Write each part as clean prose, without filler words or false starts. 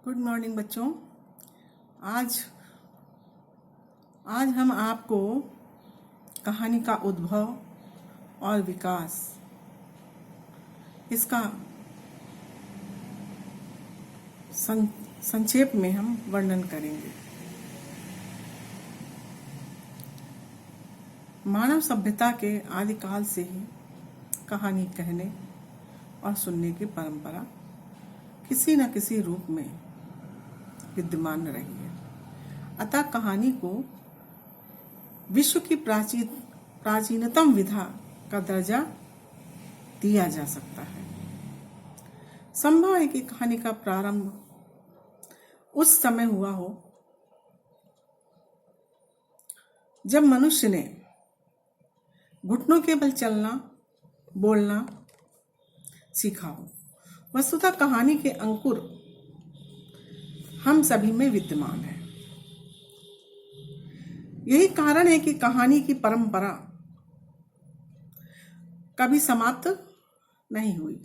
Good morning बच्चों। आज आज हम आपको कहानी का उद्भव और विकास इसका संक्षेप में हम वर्णन करेंगे। मानव सभ्यता के आदिकाल से ही कहानी कहने और सुनने की परंपरा किसी न किसी रूप में विद्यमान रही है। अतः कहानी को विश्व की प्राचीनतम विधा का दर्जा दिया जा सकता है। संभव है कि कहानी का प्रारंभ उस समय हुआ हो जब मनुष्य ने घुटनों के बल चलना बोलना सीखा हो। वस्तुतः कहानी के अंकुर हम सभी में विद्यमान है। यही कारण है कि कहानी की परंपरा कभी समाप्त नहीं हुई।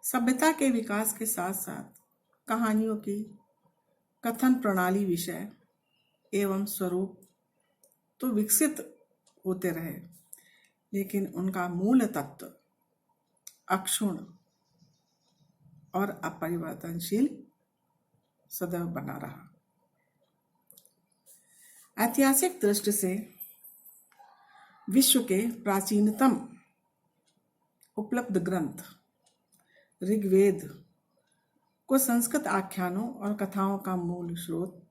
सभ्यता के विकास के साथ साथ कहानियों की कथन प्रणाली, विषय एवं स्वरूप तो विकसित होते रहे, लेकिन उनका मूल तत्व अक्षुण्ण और अपरिवर्तनशील सदैव बना रहा। ऐतिहासिक दृष्टि से विश्व के प्राचीनतम उपलब्ध ग्रंथ ऋग्वेद को संस्कृत आख्यानों और कथाओं का मूल स्रोत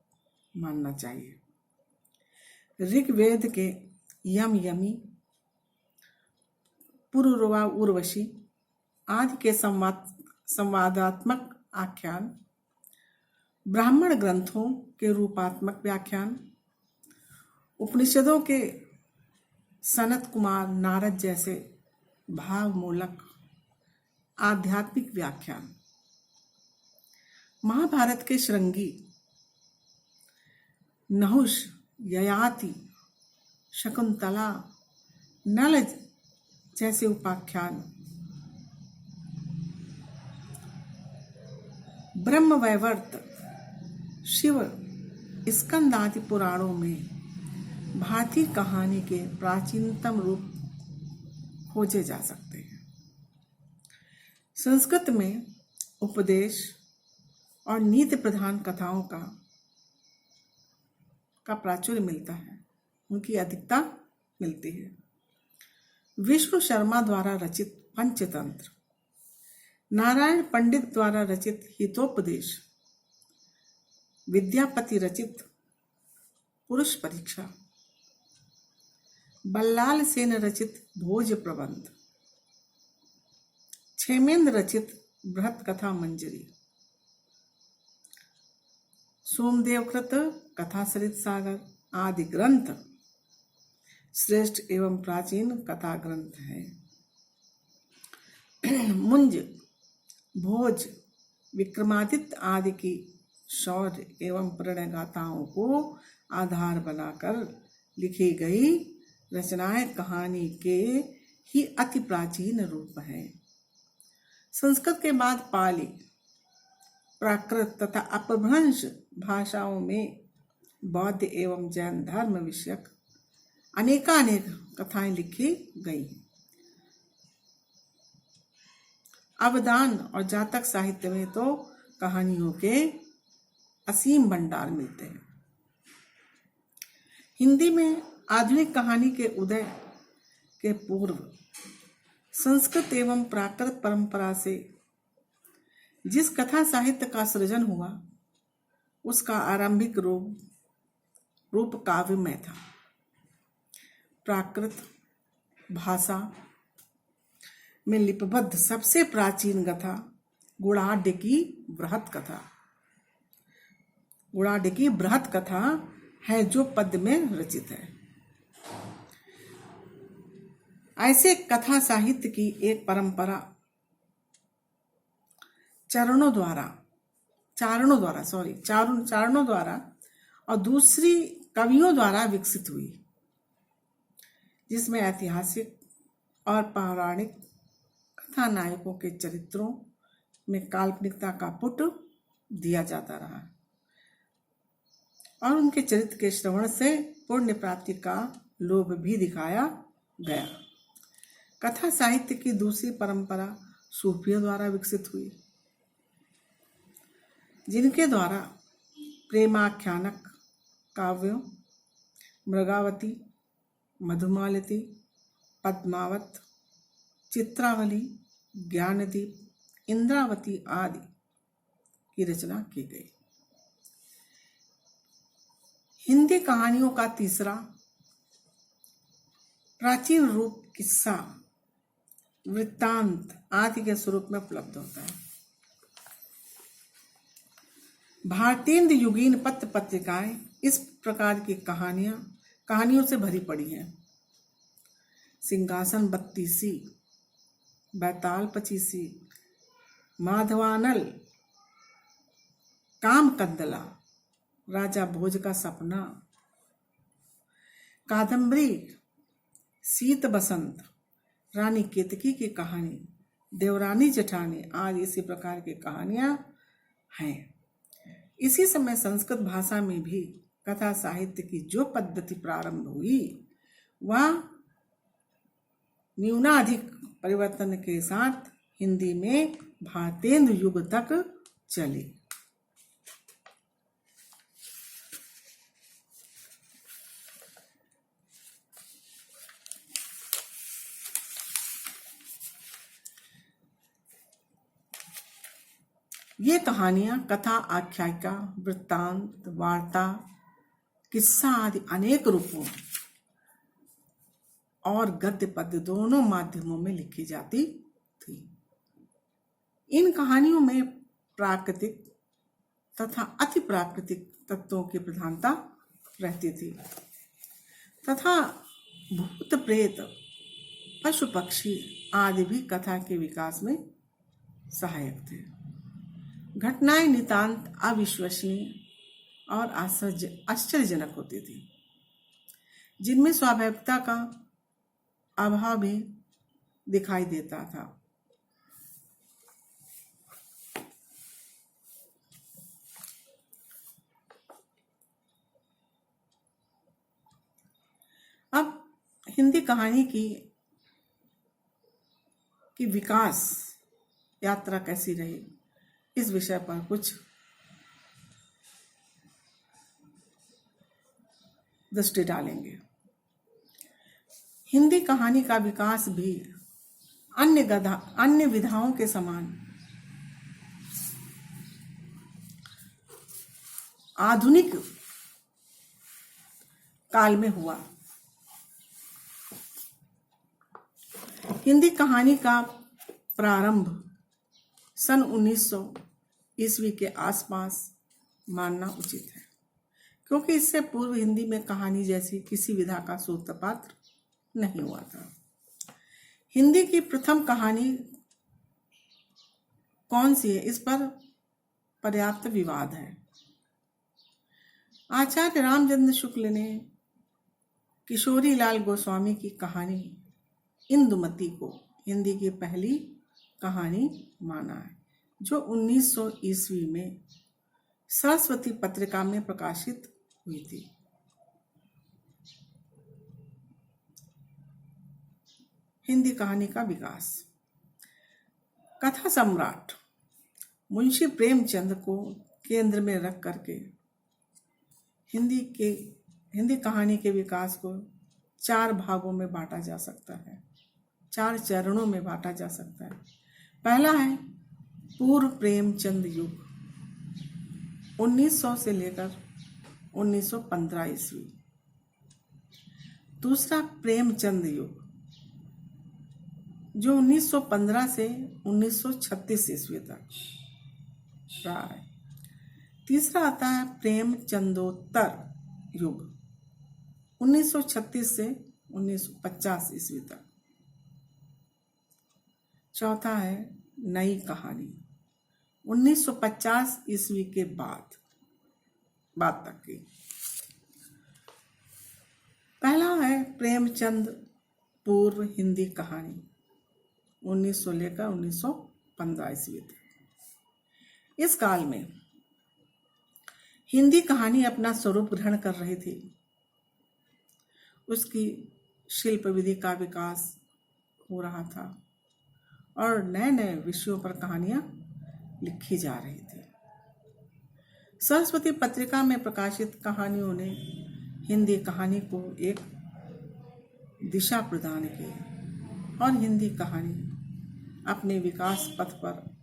मानना चाहिए। ऋग्वेद के यम, यमी, पुरुरवा, उर्वशी आदि के संवादात्मक आख्यान, ब्राह्मण ग्रंथों के रूपात्मक व्याख्यान, उपनिषदों के सनत कुमार, नारद जैसे भावमूलक आध्यात्मिक व्याख्यान, महाभारत के श्रृंगी, नहुष, ययाति, शकुंतला, नल जैसे उपाख्यान, ब्रह्मवैवर्त, शिव, स्कंद आदि पुराणों में भारतीय कहानी के प्राचीनतम रूप खोजे जा सकते हैं। संस्कृत में उपदेश और नीति प्रधान कथाओं का प्राचुर्य मिलता है, उनकी अधिकता मिलती है। विष्णु शर्मा द्वारा रचित पंचतंत्र, नारायण पंडित द्वारा रचित हितोपदेश, विद्यापति रचित पुरुष परीक्षा, बल्लाल सेन रचित भोज प्रबंध, क्षेमेंद्र रचित बृहत कथा मंजरी, सोमदेवकृत कथासरित सागर आदि ग्रंथ श्रेष्ठ एवं प्राचीन कथा ग्रंथ हैं। मुंज, भोज, विक्रमादित्य आदि की शौर्य एवं प्रणय गाथाओं को आधार बनाकर लिखी गई रचनाएं कहानी के ही अति प्राचीन रूप हैं। संस्कृत के बाद पाली, प्राकृत तथा अपभ्रंश भाषाओं में बौद्ध एवं जैन धर्म विषयक अनेकानेक कथाएं लिखी गई। अवदान और जातक साहित्य में तो कहानियों के असीम भंडार मिलते हैं। हिंदी में आधुनिक कहानी के उदय के पूर्व संस्कृत एवं प्राकृत परंपरा से जिस कथा साहित्य का सृजन हुआ, उसका आरंभिक रूप काव्यमय था। प्राकृत भाषा में लिपिबद्ध सबसे प्राचीन कथा गुणाढ्य बृहत कथा है, जो पद्य में रचित है। ऐसे कथा साहित्य की एक परंपरा चारणों द्वारा और दूसरी कवियों द्वारा विकसित हुई, जिसमें ऐतिहासिक और पौराणिक कथानायकों के चरित्रों में काल्पनिकता का पुट दिया जाता रहा और उनके चरित्र के श्रवण से पुण्य प्राप्ति का लोभ भी दिखाया गया। कथा साहित्य की दूसरी परंपरा सूफियों द्वारा विकसित हुई, जिनके द्वारा प्रेमाख्यानक काव्यों मृगावती, मधुमालती, पद्मावत, चित्रावली, ज्ञानदीप, इंद्रावती आदि की रचना की गई। हिंदी कहानियों का तीसरा प्राचीन रूप किस्सा, वृत्तांत आदि के स्वरूप में उपलब्ध होता है। भारतेंद्र युगीन पत्र पत्रिकाएं इस प्रकार की कहानियों से भरी पड़ी हैं। सिंहासन बत्तीसी, बैताल पचीसी, माधवानल, काम कंदला, राजा भोज का सपना, कादम्बरी, शीत बसंत, रानी केतकी की कहानी, देवरानी जेठानी आदि इसी प्रकार की कहानियां हैं। इसी समय संस्कृत भाषा में भी कथा साहित्य की जो पद्धति प्रारंभ हुई वह न्यूनाधिक परिवर्तन के साथ हिंदी में भारतेंद्र युग तक चली। ये कहानियां कथा, आख्यायिका, वृत्तांत, वार्ता, किस्सा आदि अनेक रूपों और गद्य पद्य दोनों माध्यमों में लिखी जाती थी। इन कहानियों में प्राकृतिक तथा अति प्राकृतिक तत्वों की प्रधानता रहती थी तथा भूत प्रेत, पशु पक्षी आदि भी कथा के विकास में सहायक थे। घटनाएं नितांत अविश्वसनीय और आश्चर्यजनक होती थी, जिनमें स्वाभाविकता का अभाव भी दिखाई देता था। अब हिंदी कहानी की विकास यात्रा कैसी रही, इस विषय पर कुछ दृष्टि डालेंगे। हिंदी कहानी का विकास भी अन्य विधाओं के समान आधुनिक काल में हुआ। हिंदी कहानी का प्रारंभ सन 1900 ईस्वी के आसपास मानना उचित है, क्योंकि इससे पूर्व हिंदी में कहानी जैसी किसी विधा का सूत्रपात नहीं हुआ था। हिंदी की प्रथम कहानी कौन सी है, इस पर पर्याप्त विवाद है। आचार्य रामचंद्र शुक्ल ने किशोरी लाल गोस्वामी की कहानी इंदुमती को हिंदी की पहली कहानी माना है, जो 1900 ईस्वी में सरस्वती पत्रिका में प्रकाशित हुई थी। हिंदी कहानी का विकास। कथा सम्राट मुंशी प्रेमचंद को केंद्र में रख करके हिंदी कहानी के विकास को 4 भागों में बांटा जा सकता है, 4 चरणों में बांटा जा सकता है। पहला है पूर्व प्रेमचंद युग, 1900 से लेकर 1915 ईस्वी। दूसरा प्रेमचंद युग, जो 1915 से 1936 ईस्वी तक रहा है। तीसरा आता है प्रेमचंदोत्तर युग, 1936 से 1950 ईस्वी तक। चौथा है नई कहानी, 1950 ईस्वी के बाद तक की। पहला है प्रेमचंद पूर्व हिंदी कहानी, 1900 लेकर 1915 ईस्वी तक। इस काल में हिंदी कहानी अपना स्वरूप ग्रहण कर रही थी। उसकी शिल्प विधि का विकास हो रहा था और नए नए विषयों पर कहानियां लिखी जा रही थी। सरस्वती पत्रिका में प्रकाशित कहानियों ने हिंदी कहानी को एक दिशा प्रदान की और हिंदी कहानी अपने विकास पथ पर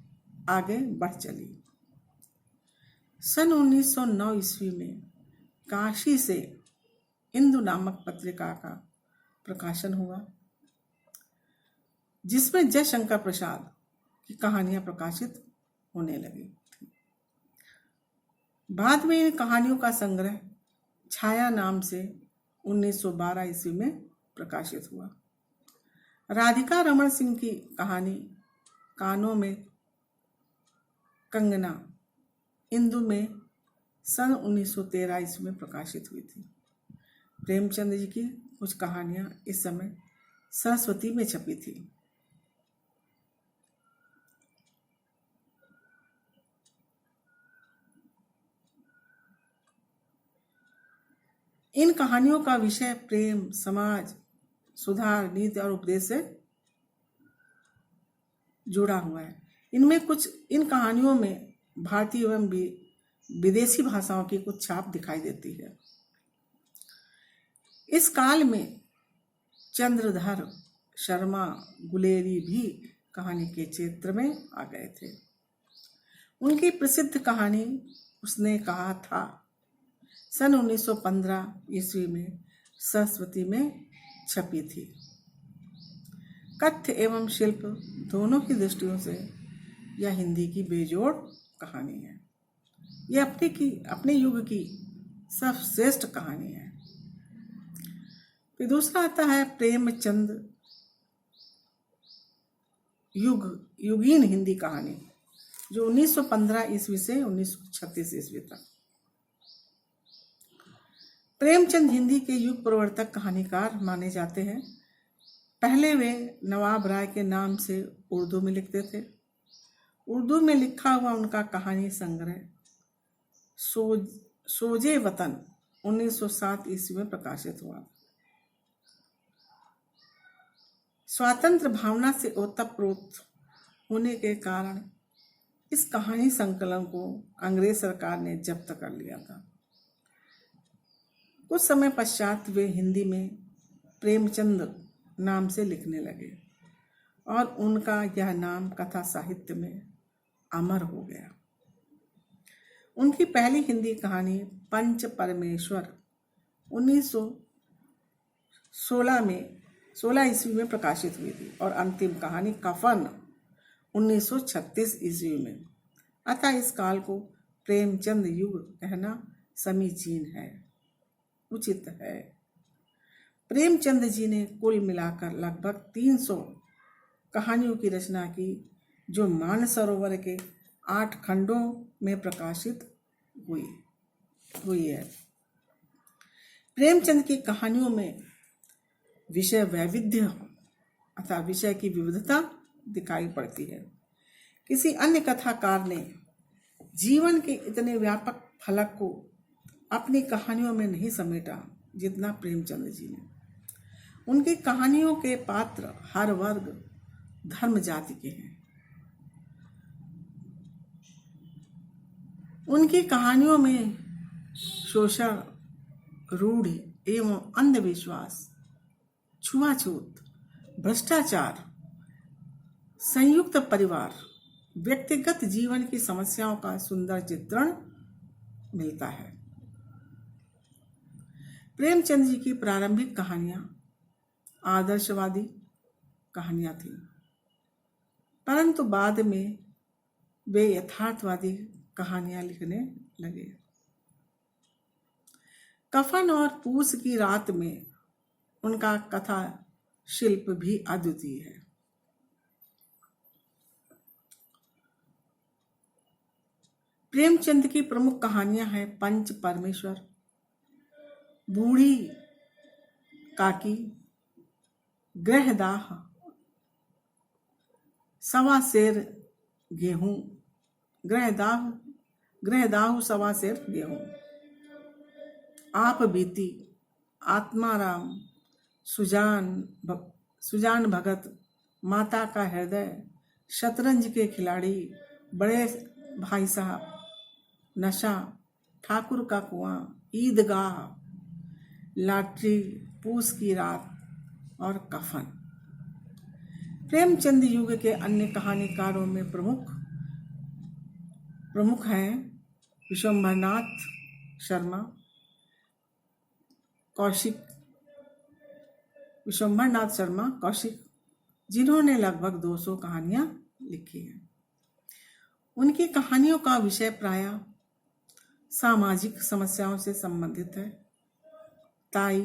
आगे बढ़ चली। सन 1909 ईस्वी में काशी से इंदु नामक पत्रिका का प्रकाशन हुआ, जिसमें जयशंकर प्रसाद की कहानियां प्रकाशित होने लगी। बाद में इन कहानियों का संग्रह छाया नाम से 1912 ईस्वी में प्रकाशित हुआ। राधिका रमन सिंह की कहानी कानों में कंगना इंदु में सन 1913 ईस्वी में प्रकाशित हुई थी। प्रेमचंद जी की कुछ कहानियां इस समय सरस्वती में छपी थी। इन कहानियों का विषय प्रेम, समाज सुधार, नीति और उपदेश से जुड़ा हुआ है। इन कहानियों में भारतीय एवं विदेशी भाषाओं की कुछ छाप दिखाई देती है। इस काल में चंद्रधर शर्मा गुलेरी भी कहानी के क्षेत्र में आ गए थे। उनकी प्रसिद्ध कहानी उसने कहा था सन 1915 ईस्वी में सरस्वती में छपी थी। कथ्य एवं शिल्प दोनों की दृष्टियों से यह हिंदी की बेजोड़ कहानी है। यह अपने युग की सर्वश्रेष्ठ कहानी है। फिर दूसरा आता है प्रेमचंद युगीन हिंदी कहानी, जो 1915 ईस्वी से 1936 ईस्वी तक। प्रेमचंद हिंदी के युग प्रवर्तक कहानीकार माने जाते हैं। पहले वे नवाब राय के नाम से उर्दू में लिखते थे। उर्दू में लिखा हुआ उनका कहानी संग्रह सोजे वतन 1907 ईस्वी में प्रकाशित हुआ। स्वातंत्र भावना से ओतप्रोत होने के कारण इस कहानी संकलन को अंग्रेज सरकार ने जब्त कर लिया था। कुछ समय पश्चात वे हिंदी में प्रेमचंद नाम से लिखने लगे और उनका यह नाम कथा साहित्य में अमर हो गया। उनकी पहली हिंदी कहानी पंच परमेश्वर 1916 ईस्वी में प्रकाशित हुई थी और अंतिम कहानी कफन 1936 ईस्वी में। अतः इस काल को प्रेमचंद युग कहना समीचीन है, उचित है। प्रेमचंद जी ने कुल मिलाकर लगभग 300 कहानियों की रचना की, जो मानसरोवर के 8 खंडों में प्रकाशित हुई है। प्रेमचंद की कहानियों में विषय वैविध्य अथवा विषय की विविधता दिखाई पड़ती है। किसी अन्य कथाकार ने जीवन के इतने व्यापक फलक को अपनी कहानियों में नहीं समेटा जितना प्रेमचंद जी ने। उनकी कहानियों के पात्र हर वर्ग, धर्म, जाति के हैं। उनकी कहानियों में शोषण, रूढ़ि एवं अंधविश्वास, छुआछूत, भ्रष्टाचार, संयुक्त परिवार, व्यक्तिगत जीवन की समस्याओं का सुंदर चित्रण मिलता है। प्रेमचंद जी की प्रारंभिक कहानियां आदर्शवादी कहानियां थीं, परंतु बाद में वे यथार्थवादी कहानियां लिखने लगे। कफन और पूस की रात में उनका कथा शिल्प भी अद्वितीय है। प्रेमचंद की प्रमुख कहानियां हैं पंच परमेश्वर, बूढ़ी काकी, ग्रहदाह, सवा सेर गेहूं, ग्रहदाह, गृहदाहु सवा सिर गेहूं। आप बीती आत्माराम सुजान भगत, माता का हृदय, शतरंज के खिलाड़ी, बड़े भाई साहब, नशा, ठाकुर का कुआं, ईदगाह, लॉटरी, पूस की रात और कफन। प्रेमचंद युग के अन्य कहानीकारों में प्रमुख हैं विश्वम्भरनाथ शर्मा, कौशिक, जिन्होंने लगभग 200 कहानियां लिखी हैं। उनकी कहानियों का विषय प्रायः सामाजिक समस्याओं से संबंधित है। ताई,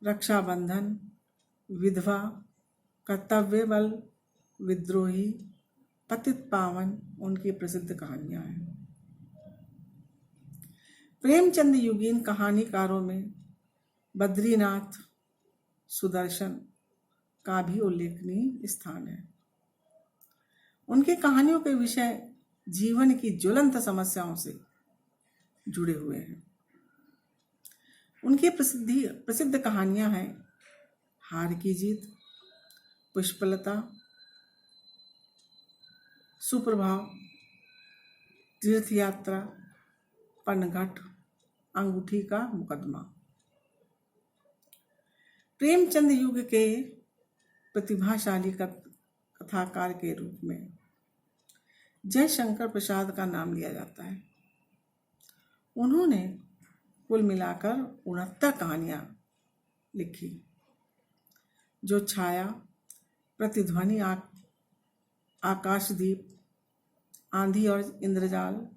रक्षाबंधन, विधवा, कर्तव्य बल, विद्रोही, पतित पावन उनकी प्रसिद्ध कहानियां हैं। प्रेमचंद युगीन कहानीकारों में बद्रीनाथ सुदर्शन का भी उल्लेखनीय स्थान है। उनकी कहानियों के विषय जीवन की ज्वलंत समस्याओं से जुड़े हुए हैं। उनकी प्रसिद्ध कहानियां हैं हार की जीत, पुष्पलता, सुप्रभाव, तीर्थ यात्रा, पनघट, अंगूठी का मुकदमा। प्रेमचंद युग के प्रतिभाशाली कथाकार के रूप में जयशंकर प्रसाद का नाम लिया जाता है। उन्होंने कुल मिलाकर 69 कहानियां लिखी, जो छाया, प्रतिध्वनि, आकाशदीप, आंधी और इंद्रजाल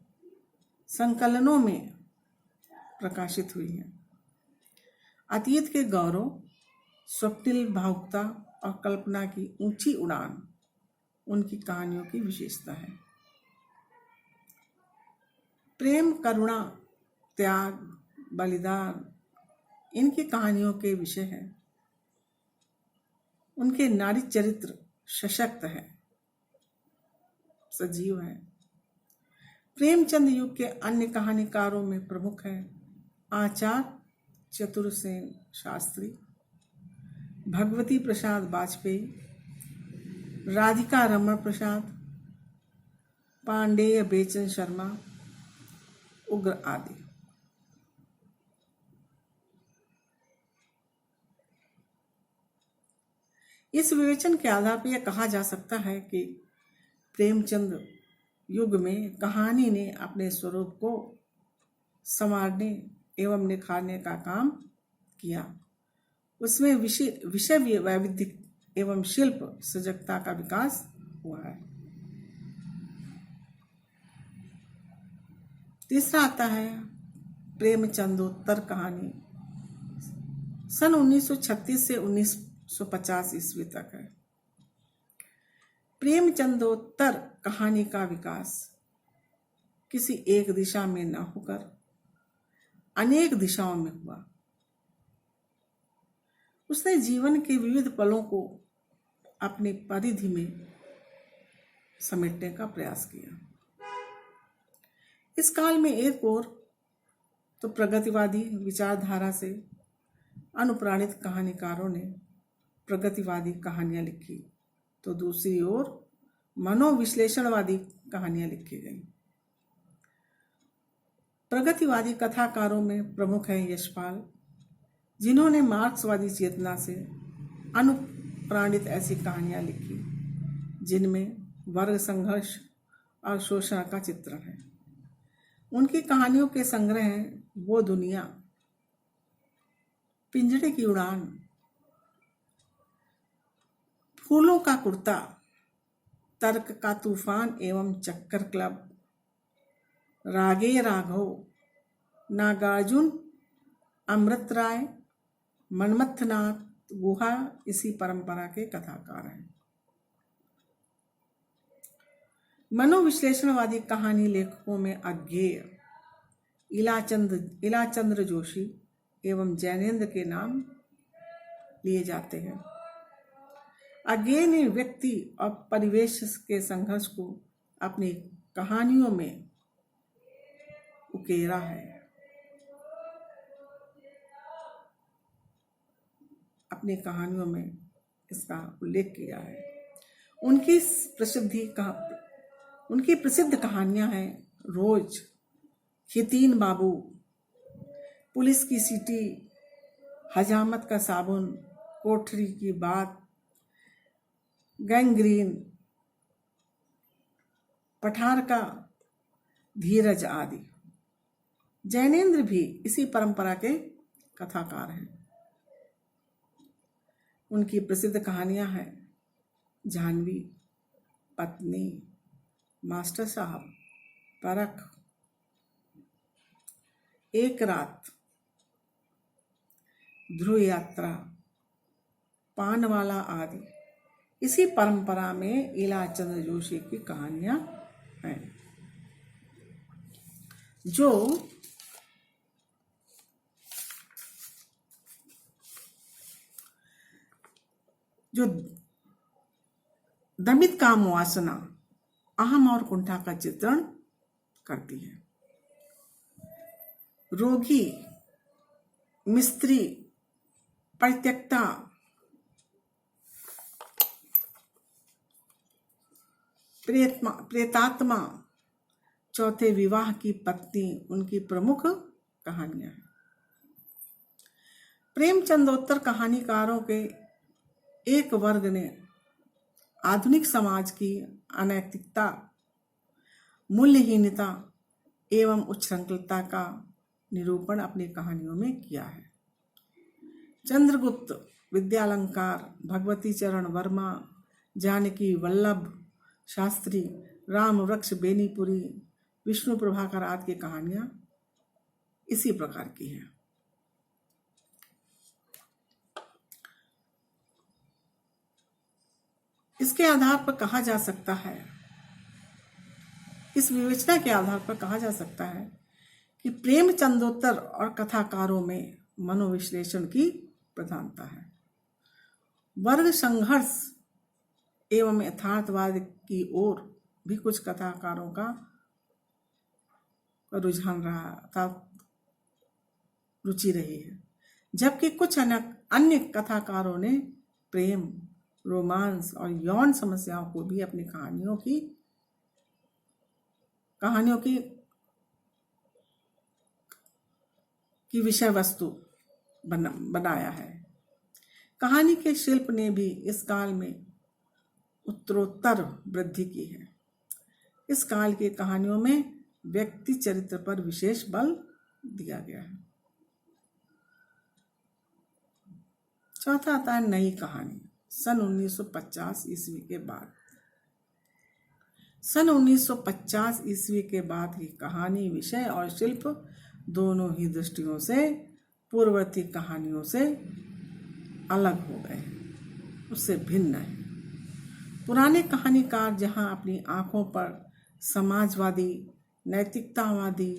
संकलनों में प्रकाशित हुई हैं। अतीत के गौरव, स्वप्निल भावुकता और कल्पना की ऊंची उड़ान उनकी कहानियों की विशेषता है। प्रेम, करुणा, त्याग, बलिदान इनकी कहानियों के विषय हैं। उनके नारी चरित्र सशक्त है, सजीव है। प्रेमचंद युग के अन्य कहानीकारों में प्रमुख हैं आचार्य चतुरसेन शास्त्री, भगवती प्रसाद वाजपेयी, राधिका रमण प्रसाद, पांडेय बेचन शर्मा, उग्र आदि। इस विवेचन के आधार पर यह कहा जा सकता है कि प्रेमचंद युग में कहानी ने अपने स्वरूप को संवारने एवं निखारने का काम किया। उसमें विषय वैविध्य एवं शिल्प सजगता का विकास हुआ है। तीसरा आता है प्रेमचंदोत्तर कहानी, सन 1936 से 1950 ईस्वी तक है। प्रेमचंदोत्तर कहानी का विकास किसी एक दिशा में न होकर अनेक दिशाओं में हुआ। उसने जीवन के विविध पलों को अपनी परिधि में समेटने का प्रयास किया। इस काल में एक ओर तो प्रगतिवादी विचारधारा से अनुप्राणित कहानीकारों ने प्रगतिवादी कहानियां लिखी, तो दूसरी ओर मनोविश्लेषणवादी कहानियां लिखी गई। प्रगतिवादी कथाकारों में प्रमुख हैं यशपाल, जिन्होंने मार्क्सवादी चेतना से अनुप्राणित ऐसी कहानियां लिखी जिनमें वर्ग संघर्ष और शोषण का चित्रण है। उनकी कहानियों के संग्रह हैं वो दुनिया, पिंजड़े की उड़ान, फूलों का कुर्ता, तर्क का तूफान एवं चक्कर क्लब, रागे राघव, नागार्जुन, अमृत राय, मनमथनाथ गुहा इसी परंपरा के कथाकार हैं। मनोविश्लेषणवादी कहानी लेखकों में अज्ञेय, इलाचंद्र जोशी एवं जैनेन्द्र के नाम लिए जाते हैं। अज्ञेय ने व्यक्ति और परिवेश के संघर्ष को अपनी कहानियों में उकेरा है। अपनी कहानियों में इसका उल्लेख किया है। उनकी प्रसिद्ध कहानियां हैं रोज, यतीम बाबू, पुलिस की सीटी, हजामत का साबुन, कोठरी की बात, गैंग्रीन, पठार का धीरज आदि। जैनेन्द्र भी इसी परंपरा के कथाकार हैं। उनकी प्रसिद्ध कहानियां हैं जाह्नवी, पत्नी, मास्टर साहब, परख, एक रात, ध्रुव यात्रा, पानवाला आदि। इसी परंपरा में इला चंद्र जोशी की कहानियां हैं जो दमित काम वासना, अहम और कुंठा का चित्रण करती है। रोगी, मिस्त्री, परित्यक्ता, प्रेतात्मा, चौथे विवाह की पत्नी उनकी प्रमुख कहानियां हैं। प्रेमचंदोत्तर कहानीकारों के एक वर्ग ने आधुनिक समाज की अनैतिकता, मूल्यहीनता एवं उच्छृंखलता का निरूपण अपनी कहानियों में किया है। चंद्रगुप्त, विद्यालंकार, भगवती चरण वर्मा, जानकी वल्लभ शास्त्री, राम वृक्ष बेनीपुरी, विष्णु प्रभाकर आदि की कहानियां इसी प्रकार की हैं। इसके आधार पर कहा जा सकता है, इस विवेचना के आधार पर कहा जा सकता है कि प्रेमचंदोत्तर और कथाकारों में मनोविश्लेषण की प्रधानता है। वर्ग संघर्ष एवं यथार्थवाद की ओर भी कुछ कथाकारों का रुझान रहा था, रुचि रही है, जबकि कुछ अन्य कथाकारों ने प्रेम, रोमांस और यौन समस्याओं को भी अपनी कहानियों की विषय वस्तु बनाया है। कहानी के शिल्प ने भी इस काल में उत्तरोत्तर वृद्धि की है। इस काल की कहानियों में व्यक्ति चरित्र पर विशेष बल दिया गया है। चौथा आता है नई कहानी। सन 1950 ईस्वी के बाद। सन 1950 ईस्वी के बाद ही कहानी विषय और शिल्प दोनों ही दृष्टियों से पूर्ववर्ती कहानियों से अलग हो गए, उससे भिन्न है। पुराने कहानीकार जहां अपनी आंखों पर समाजवादी, नैतिकतावादी,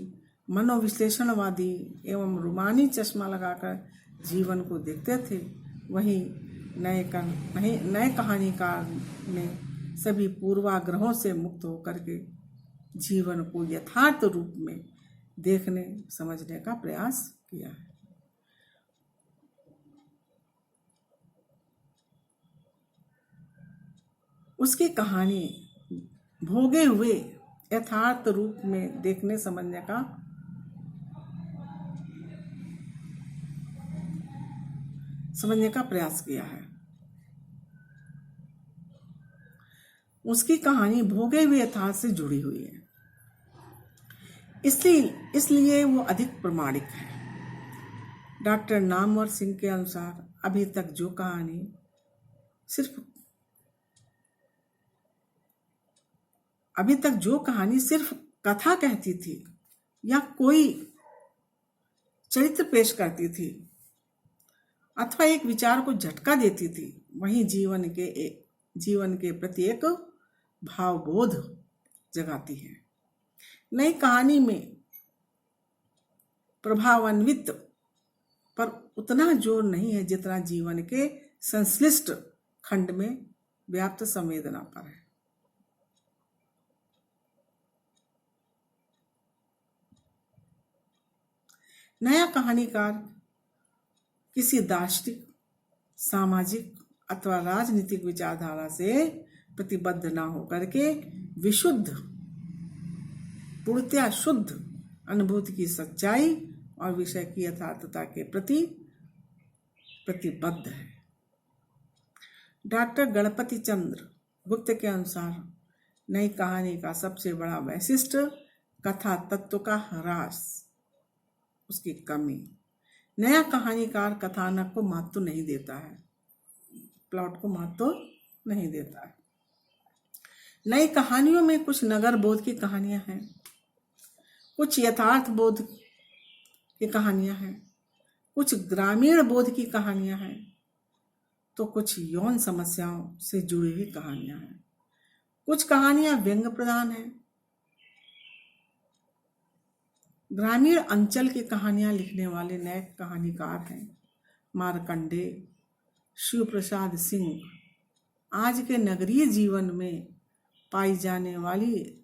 मनोविश्लेषणवादी एवं रूमानी चश्मा लगाकर जीवन को देखते थे, वहीं नए कहानीकार ने सभी पूर्वाग्रहों से मुक्त होकर के जीवन को यथार्थ रूप में देखने समझने का प्रयास किया है। उसकी कहानी भोगे हुए यथार्थ रूप में देखने समझने का प्रयास किया है। उसकी कहानी भोगे हुए यथार्थ से जुड़ी हुई है, इसलिए वो अधिक प्रमाणिक है। डॉक्टर नामवर सिंह के अनुसार अभी तक जो कहानी सिर्फ कथा कहती थी या कोई चरित्र पेश करती थी अथवा एक विचार को झटका देती थी, वहीं जीवन के प्रति एक भावबोध जगाती है। नई कहानी में प्रभावान्वित पर उतना जोर नहीं है जितना जीवन के संश्लिष्ट खंड में व्याप्त संवेदना पर है। नया कहानीकार किसी दार्शनिक, सामाजिक अथवा राजनीतिक विचारधारा से प्रतिबद्ध न होकर के विशुद्ध, पूर्णतया शुद्ध अनुभूति की सच्चाई और विषय की यथार्थता के प्रति प्रतिबद्ध है। डॉक्टर गणपति चंद्र गुप्त के अनुसार नई कहानी का सबसे बड़ा वैशिष्ट कथा तत्व का ह्रास, उसकी कमी। नया कहानीकार कथानक को महत्व नहीं देता है, प्लॉट को महत्व नहीं देता है। नई कहानियों में कुछ नगर बोध की कहानियां हैं, कुछ यथार्थ बोध की कहानियां हैं, कुछ ग्रामीण बोध की कहानियां हैं, तो कुछ यौन समस्याओं से जुड़ी हुई कहानियां हैं। कुछ कहानियां व्यंग्य प्रधान हैं। ग्रामीण अंचल की कहानियां लिखने वाले नए कहानीकार हैं मार्कंडेय, शिव प्रसाद सिंह। आज के नगरीय जीवन में पाई जाने वाली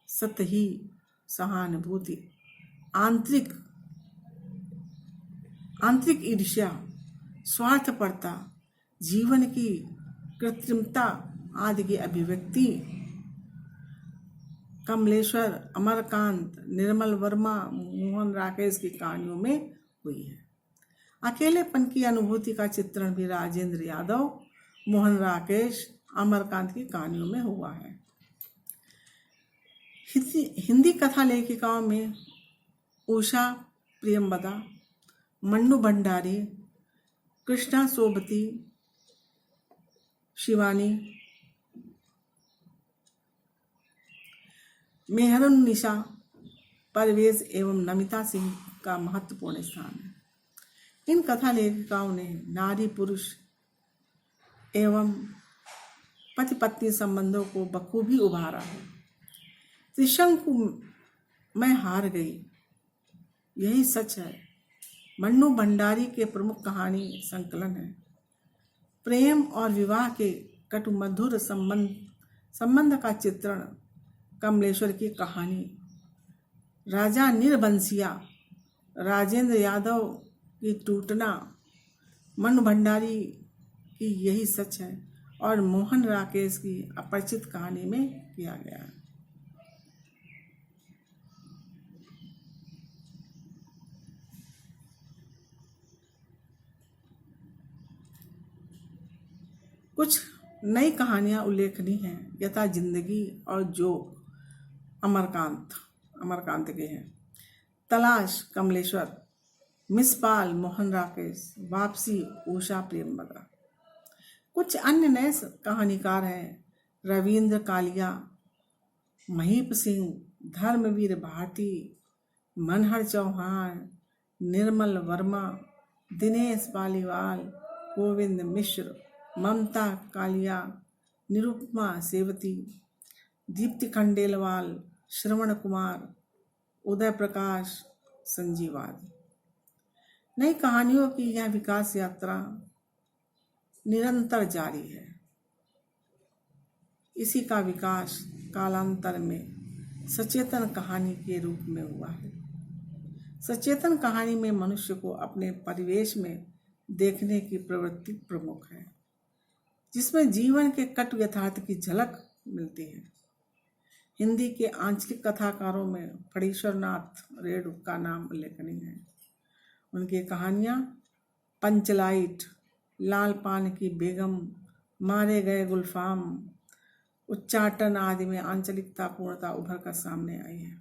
सतही सहानुभूति, आंतरिक ईर्ष्या, स्वार्थपरता, जीवन की कृत्रिमता आदि की अभिव्यक्ति कमलेश्वर, अमरकांत, निर्मल वर्मा, मोहन राकेश की कहानियों में हुई है। अकेलेपन की अनुभूति का चित्रण भी राजेंद्र यादव, मोहन राकेश, अमरकांत की कहानियों में हुआ है। हिंदी कथा लेखिकाओं में उषा प्रियंवदा, मन्नू भंडारी, कृष्णा सोबती, शिवानी, मेहरुन्निसा, परवेज एवं नमिता सिंह का महत्वपूर्ण स्थान है। इन कथा लेखिकाओं ने नारी पुरुष एवं पति पत्नी संबंधों को बखूबी उभारा है। त्रिशंकु मैं हार गई, यही सच है मन्नू भंडारी के प्रमुख कहानी संकलन है। प्रेम और विवाह के कटु मधुर संबंध का चित्रण कमलेश्वर की कहानी। राजा निर्बंसिया, राजेंद्र यादव की टूटना, मन्नू भंडारी की यही सच है और मोहन राकेश की अपरिचित कहानी में किया गया है। कुछ नई कहानियां उल्लेखनीय हैं, यथा जिंदगी और जोग अमरकांत के हैं, तलाश कमलेश्वर, मिसपाल मोहन राकेश, वापसी उषा प्रियंवदा। कुछ अन्य नए कहानीकार हैं रविंद्र कालिया, महीप सिंह, धर्मवीर भारती, मनहर चौहान, निर्मल वर्मा, दिनेश पालीवाल, गोविंद मिश्र, ममता कालिया, निरुपमा सेवती, दीप्ति खंडेलवाल, श्रवण कुमार, उदय प्रकाश, संजीव आदि। नई कहानियों की यह विकास यात्रा निरंतर जारी है। इसी का विकास कालांतर में सचेतन कहानी के रूप में हुआ है। सचेतन कहानी में मनुष्य को अपने परिवेश में देखने की प्रवृत्ति प्रमुख है, जिसमें जीवन के कटु यथार्थ की झलक मिलती है। हिंदी के आंचलिक कथाकारों में फणीश्वर नाथ रेणु का नाम उल्लेखनीय है। उनकी कहानियां पंचलाइट, लाल पान की बेगम, मारे गए गुलफाम, उच्चाटन आदि में आंचलिकता पूर्णता उभर कर सामने आई है।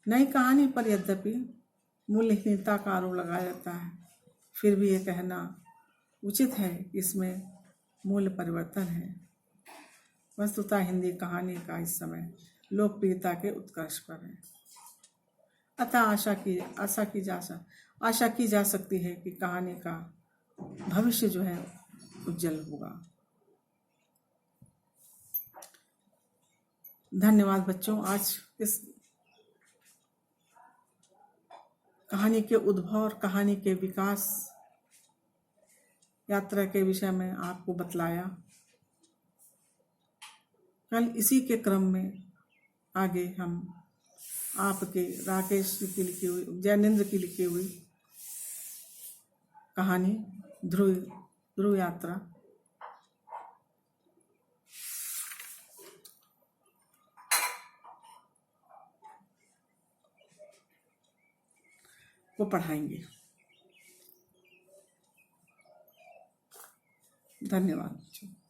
नई कहानी पर यद्यपि मूल्यहीनता का आरोप लगाया जाता है, फिर भी यह कहना उचित है कि इसमें मूल्य परिवर्तन है। वस्तुतः हिंदी कहानी का इस समय लोकप्रियता के उत्कर्ष पर है। अतः आशा की जा सकती है कि कहानी का भविष्य जो है उज्जवल होगा। धन्यवाद बच्चों। आज इस कहानी के उद्भव और कहानी के विकास यात्रा के विषय में आपको बतलाया। कल इसी के क्रम में आगे हम आपके राकेश जी की लिखी हुई, जैनेन्द्र की लिखी हुई कहानी ध्रुव ध्रुव यात्रा को पढ़ाएंगे। धन्यवाद।